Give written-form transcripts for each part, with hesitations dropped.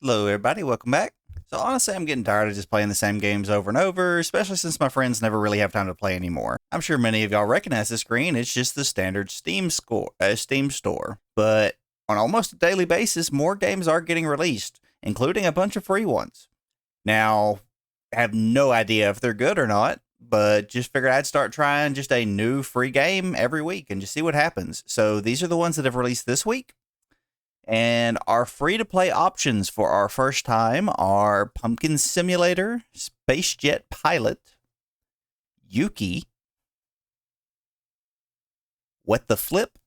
Hello, everybody. Welcome back. So, honestly, I'm getting tired of just playing the same games over and over, especially since my friends never really have time to play anymore. I'm sure many of y'all recognize this screen. It's just the standard Steam store. But on almost a daily basis, more games are getting released, including a bunch of free ones. Now, I have no idea if they're good or not, but just figured I'd start trying just a new free game every week and just see what happens. So, these are the ones that have released this week. And our free to play options for our first time are Pumpkin Simulator, SpaceJet Pilot, Yuki, What the Flip,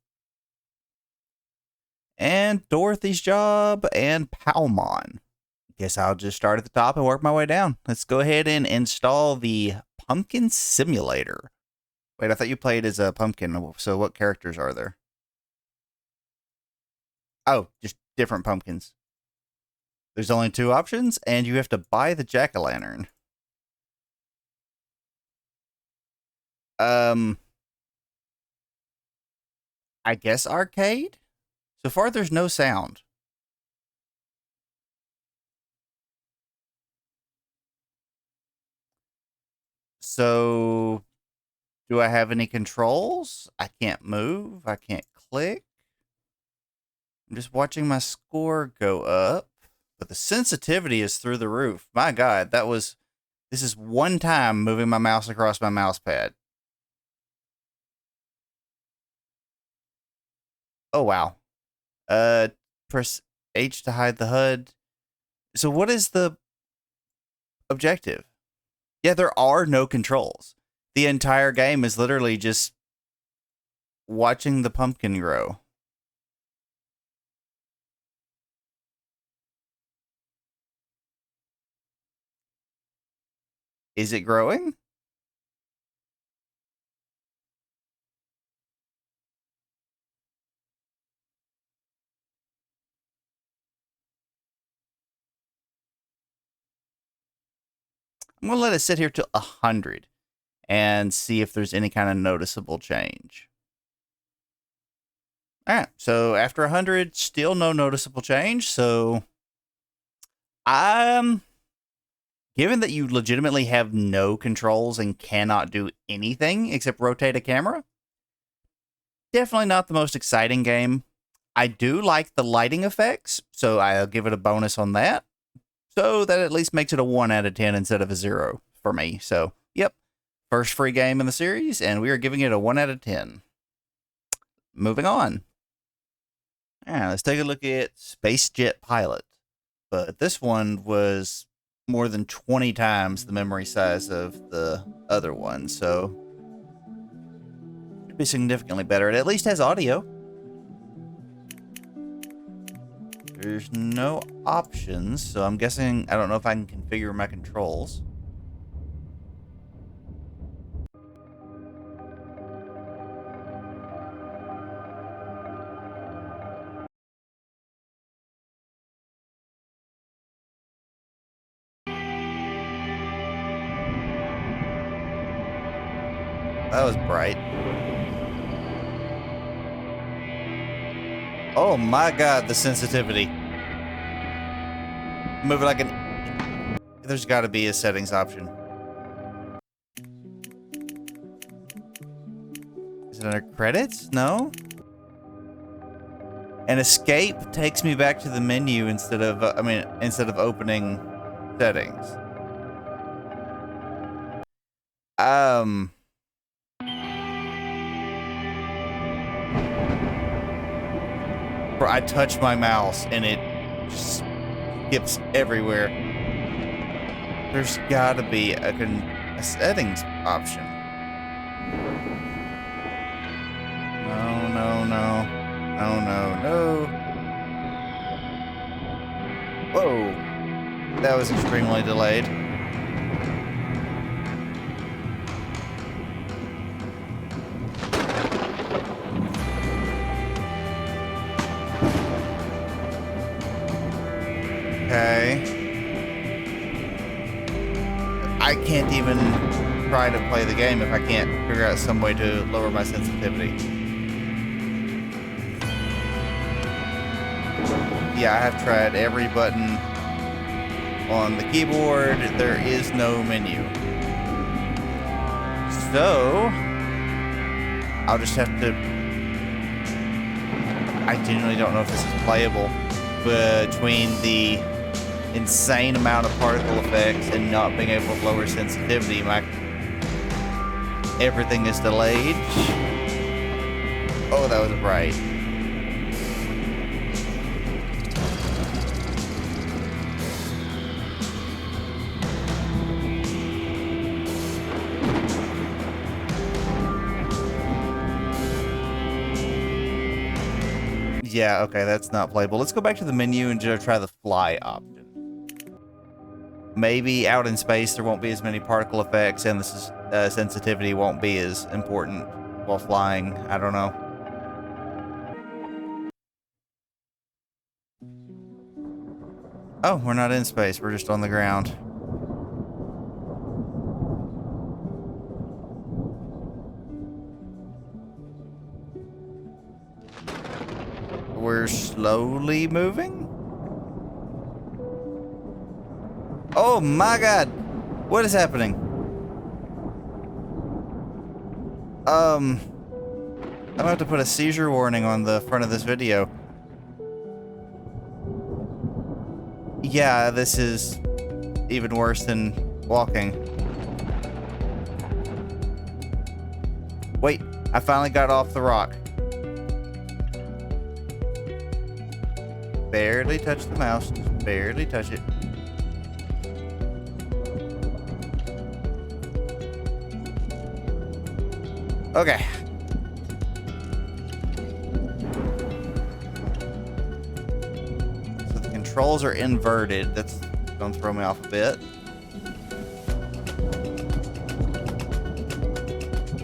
and Dorothy's Job, and Pal-Mon. Guess I'll just start at the top and work my way down. Let's go ahead and install the Pumpkin Simulator. Wait, I thought you played as a pumpkin, so what characters are there? Oh, just different pumpkins. There's only two options, and you have to buy the jack-o'-lantern. I guess arcade? So far, there's no sound. So, do I have any controls? I can't move. I can't click. I'm just watching my score go up, but the sensitivity is through the roof. My God, this is one time moving my mouse across my mouse pad. Oh, wow. Press H to hide the HUD. So what is the objective? Yeah, there are no controls. The entire game is literally just watching the pumpkin grow. Is it growing? I'm going to let it sit here till 100 and see if there's any kind of noticeable change. All right, so after 100, still no noticeable change. So, given that you legitimately have no controls and cannot do anything except rotate a camera, definitely not the most exciting game. I do like the lighting effects, so I'll give it a bonus on that. So that at least makes it a 1 out of 10 instead of a 0 for me. So, yep, first free game in the series, and we are giving it a 1 out of 10. Moving on. All right, let's take a look at SpaceJet Pilot. But this one was more than 20 times the memory size of the other one, so it'd be significantly better. It at least has audio. There's no options, so I'm guessing, I don't know if I can configure my controls. That was bright. Oh my God, the sensitivity. Move it like an... There's got to be a settings option. Is it under credits? No? And escape takes me back to the menu instead of, instead of opening settings. I touch my mouse and it just skips everywhere. There's gotta be a settings option. No, no, no. No, no, no. Whoa. That was extremely delayed. Okay. I can't even try to play the game if I can't figure out some way to lower my sensitivity. Yeah, I have tried every button on the keyboard, there is no menu. So, I'll just have to... I genuinely don't know if this is playable between the insane amount of particle effects and not being able to lower sensitivity. Everything is delayed. Oh, that was bright. Yeah, okay, that's not playable. Let's go back to the menu and just try the fly option. Maybe out in space there won't be as many particle effects and this is, sensitivity won't be as important while flying. I don't know. Oh, we're not in space. We're just on the ground. We're slowly moving? Oh my god! What is happening? I'm gonna have to put a seizure warning on the front of this video. Yeah, this is even worse than walking. Wait, I finally got off the rock. Barely touch the mouse, just barely touch it. Okay. So the controls are inverted. That's gonna throw me off a bit.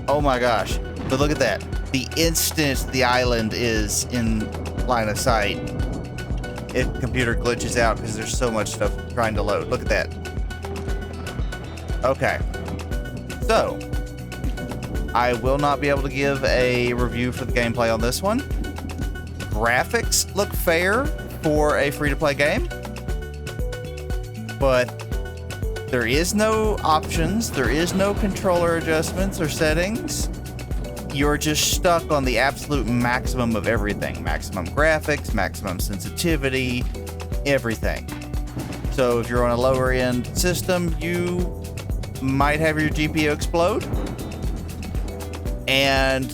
Oh my gosh. But look at that. The instant the island is in line of sight, computer glitches out because there's so much stuff trying to load. Look at that. Okay. So, I will not be able to give a review for the gameplay on this one. Graphics look fair for a free-to-play game, but there is no options, there is no controller adjustments or settings. You're just stuck on the absolute maximum of everything. Maximum graphics, maximum sensitivity, everything. So if you're on a lower end system, you might have your GPU explode. And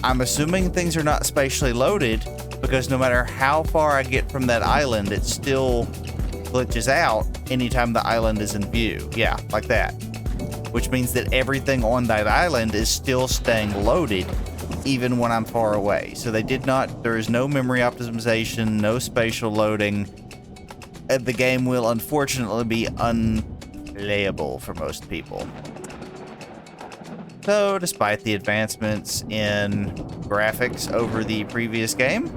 I'm assuming things are not spatially loaded because no matter how far I get from that island, it still glitches out anytime the island is in view. Yeah, like that. Which means that everything on that island is still staying loaded even when I'm far away. So there is no memory optimization, no spatial loading. The game will unfortunately be unplayable for most people. So despite the advancements in graphics over the previous game,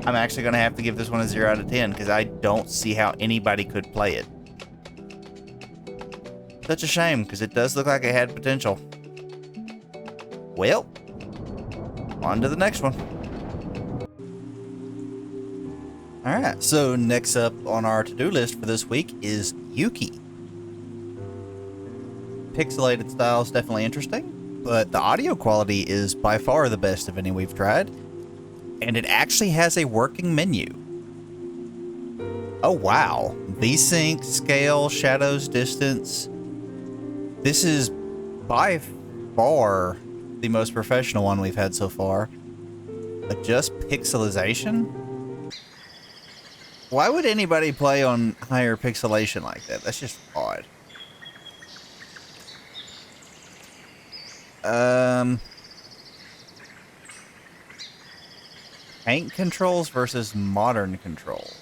I'm actually going to have to give this one a 0 out of 10 because I don't see how anybody could play it. Such a shame, because it does look like it had potential. Well, on to the next one. Alright, so next up on our to-do list for this week is Yuki. Pixelated style is definitely interesting, but the audio quality is by far the best of any we've tried. And it actually has a working menu. Oh wow. VSync, scale, shadows, distance. This is by far the most professional one we've had so far. Adjust pixelization? Why would anybody play on higher pixelation like that? That's just odd. Paint controls versus modern controls.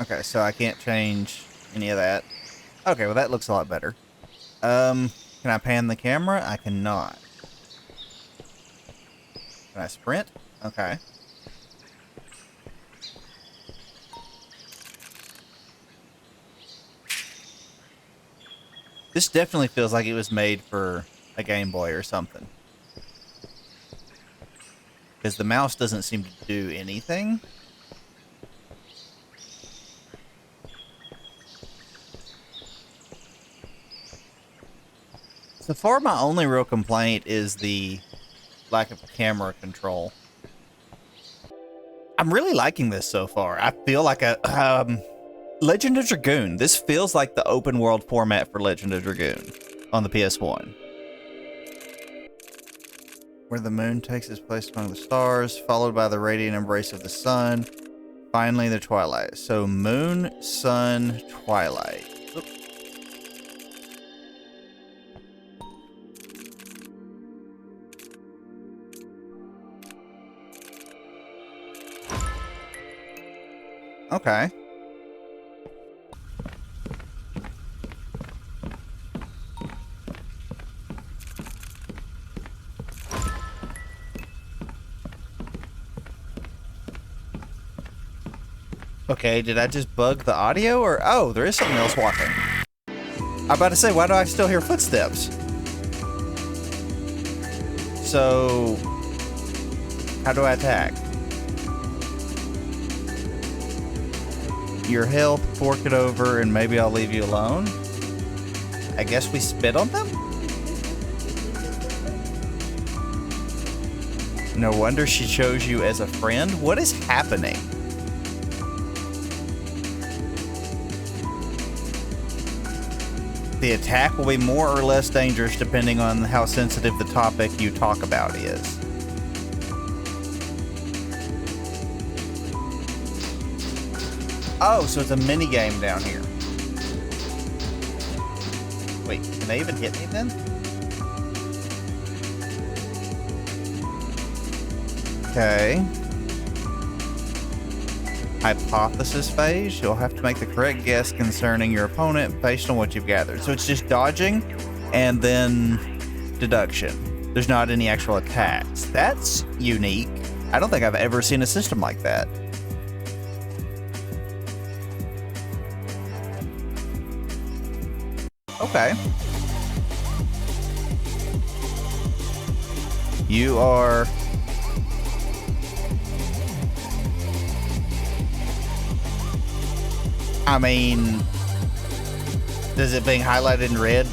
Okay, so I can't change any of that. Okay, well that looks a lot better. Can I pan the camera? I cannot. Can I sprint? Okay. This definitely feels like it was made for a Game Boy or something. Because the mouse doesn't seem to do anything. So far, my only real complaint is the lack of camera control. I'm really liking this so far. I feel like a Legend of Dragoon. This feels like the open world format for Legend of Dragoon on the PS1. Where the moon takes its place among the stars, followed by the radiant embrace of the sun. Finally, the twilight. So moon, sun, twilight. Oop. Okay. Okay, did I just bug the audio or... Oh, there is something else walking. I'm about to say, why do I still hear footsteps? So... How do I attack? Your health, fork it over, and maybe I'll leave you alone. I guess we spit on them? No wonder she chose you as a friend. What is happening? The attack will be more or less dangerous depending on how sensitive the topic you talk about is. Oh, so it's a mini game down here. Wait, can they even hit me then? Okay. Hypothesis phase. You'll have to make the correct guess concerning your opponent based on what you've gathered. So it's just dodging and then deduction. There's not any actual attacks. That's unique. I don't think I've ever seen a system like that. Okay. You are... I mean, does it being highlighted in red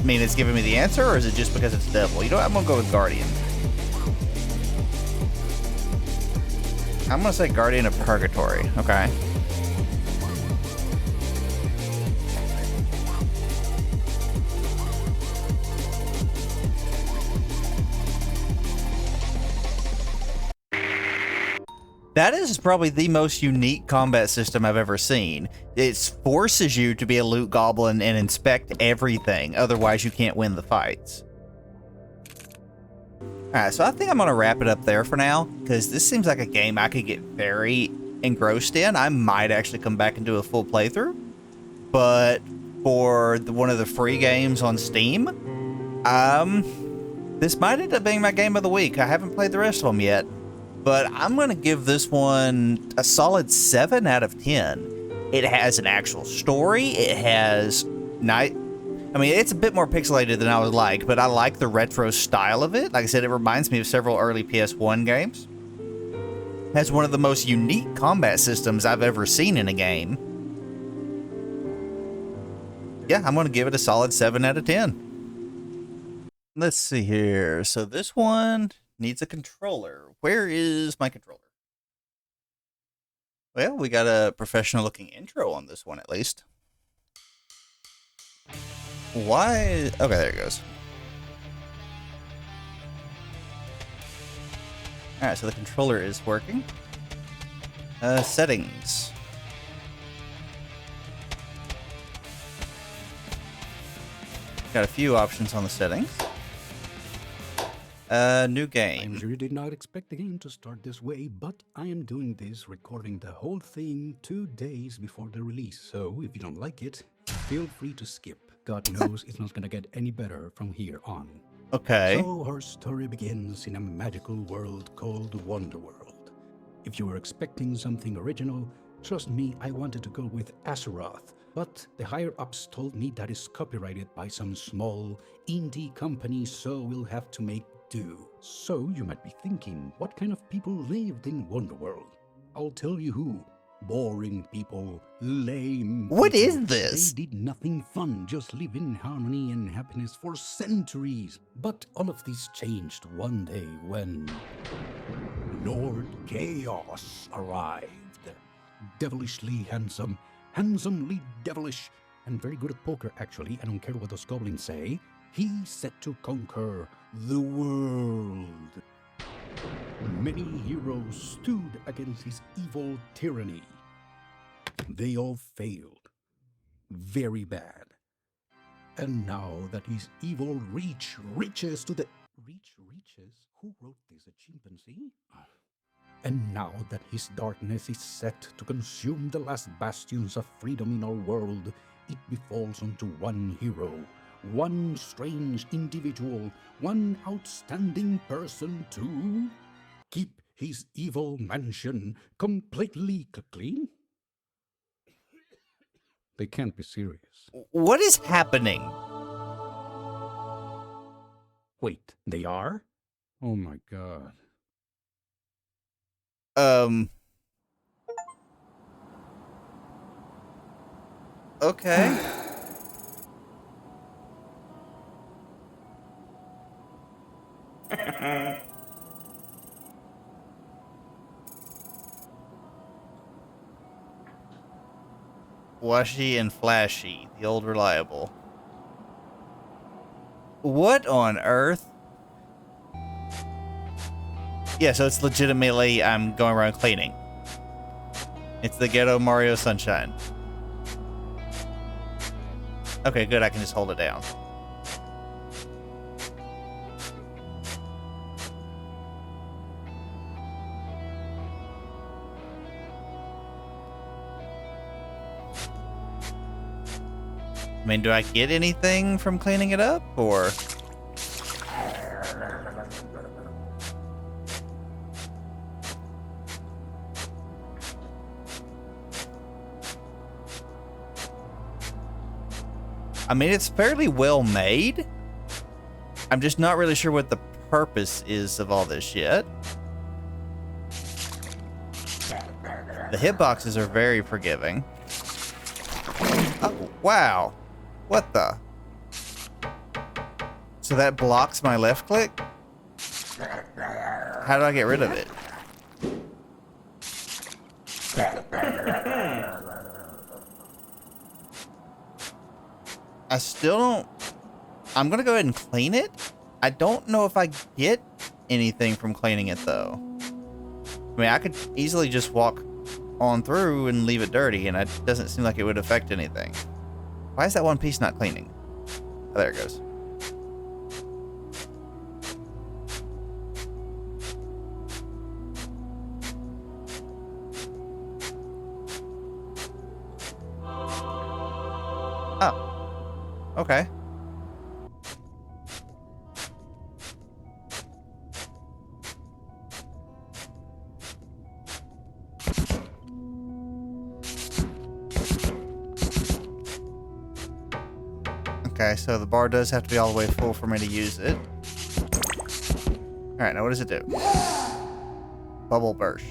mean it's giving me the answer, or is it just because it's devil? You know what? I'm gonna go with Guardian. I'm gonna say Guardian of Purgatory. Okay. That is probably the most unique combat system I've ever seen. It forces you to be a loot goblin and inspect everything, otherwise you can't win the fights. Alright, so I think I'm going to wrap it up there for now, because this seems like a game I could get very engrossed in. I might actually come back and do a full playthrough, but for one of the free games on Steam, this might end up being my game of the week. I haven't played the rest of them yet. But I'm going to give this one a solid 7 out of 10. It has an actual story. It has I mean, it's a bit more pixelated than I would like, but I like the retro style of it. Like I said, it reminds me of several early PS1 games. It has one of the most unique combat systems I've ever seen in a game. Yeah, I'm going to give it a solid 7 out of 10. Let's see here. So this one needs a controller. Where is my controller? Well, we got a professional looking intro on this one at least. Why? Okay, there it goes. Alright, so the controller is working. Settings. Got a few options on the settings. New game. I'm sure you did not expect the game to start this way, but I am doing this, recording the whole thing 2 days before the release, so if you don't like it, feel free to skip. God knows it's not gonna get any better from here on. Okay. So our story begins in a magical world called Wonderworld. If you were expecting something original, trust me, I wanted to go with Azeroth, but the higher-ups told me that is copyrighted by some small indie company, so we'll have to make do. So you might be thinking, what kind of people lived in Wonderworld? I'll tell you who. Boring people, lame What people. is this? They did nothing fun, just live in harmony and happiness for centuries. But all of this changed one day when Lord Chaos arrived. Devilishly handsome, handsomely devilish, and very good at poker, actually. I don't care what those goblins say. He set to conquer the world. Many heroes stood against his evil tyranny. They all failed. Very bad. And now that his evil reaches to the... Reaches? Who wrote this? A chimpanzee? And now that his darkness is set to consume the last bastions of freedom in our world, it befalls unto one hero, one strange individual, one outstanding person to keep his evil mansion completely clean? They can't be serious. What is happening? Wait, they are? Oh my god. Okay. Washy and flashy, the old reliable. What on earth? Yeah, so it's legitimately I'm going around cleaning. It's the ghetto Mario Sunshine. Okay, good, I can just hold it down. I mean, do I get anything from cleaning it up, or...? I mean, it's fairly well made. I'm just not really sure what the purpose is of all this yet. The hitboxes are very forgiving. Oh, wow. What the? So that blocks my left click? How do I get rid of it? I still don't... I'm gonna go ahead and clean it. I don't know if I get anything from cleaning it, though. I mean, I could easily just walk on through and leave it dirty, and it doesn't seem like it would affect anything. Why is that one piece not cleaning? Oh, there it goes. Oh. Okay. Okay, so the bar does have to be all the way full for me to use it. Alright, now what does it do? Bubble burst.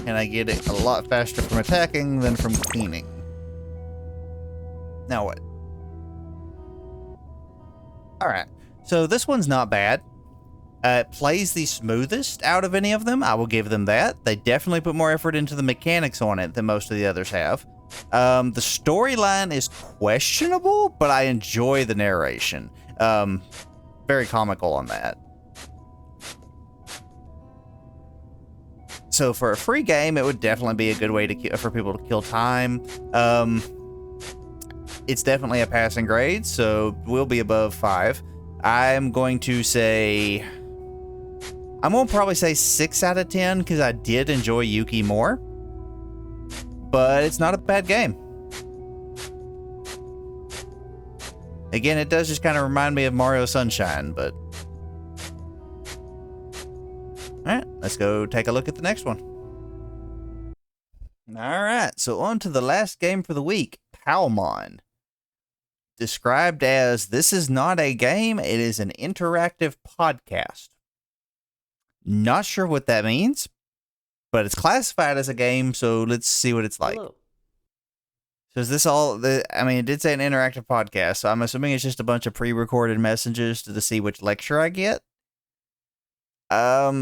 And I get it a lot faster from attacking than from cleaning. Now what? Alright, so this one's not bad. It plays the smoothest out of any of them. I will give them that. They definitely put more effort into the mechanics on it than most of the others have. The storyline is questionable, but I enjoy the narration. Very comical on that. So for a free game, it would definitely be a good way to for people to kill time. It's definitely a passing grade, so we'll be above 5. I'm going to say... I'm going to probably say 6 out of 10 because I did enjoy Yuki more. But it's not a bad game. Again, it does just kind of remind me of Mario Sunshine, but... Alright, let's go take a look at the next one. Alright, so on to the last game for the week, Pal-Mon. Described as, this is not a game, it is an interactive podcast. Not sure what that means, but it's classified as a game, so let's see what it's like. Hello. So is this all? I mean, it did say an interactive podcast, so I'm assuming it's just a bunch of pre-recorded messages to see which lecture I get. I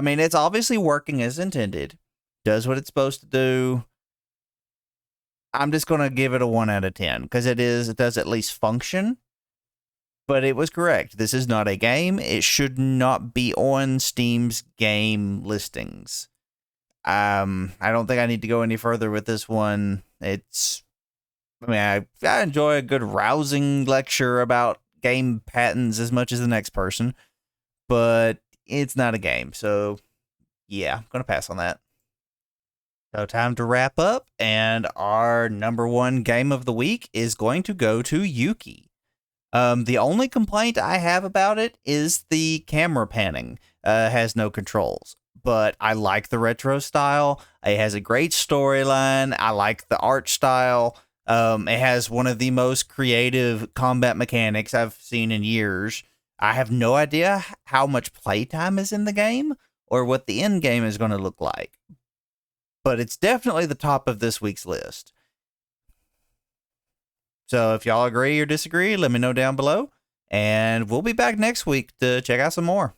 mean, it's obviously working as intended. Does what it's supposed to do. I'm just gonna give it a 1 out of 10 because it does at least function. But it was correct. This is not a game. It should not be on Steam's game listings. I don't think I need to go any further with this one. I enjoy a good rousing lecture about game patents as much as the next person, but it's not a game. So, yeah, I'm going to pass on that. So, time to wrap up, and our number 1 game of the week is going to go to Yuki. The only complaint I have about it is the camera panning has no controls. But I like the retro style. It has a great storyline. I like the art style. It has one of the most creative combat mechanics I've seen in years. I have no idea how much playtime is in the game or what the end game is going to look like. But it's definitely the top of this week's list. So if y'all agree or disagree, let me know down below. And we'll be back next week to check out some more.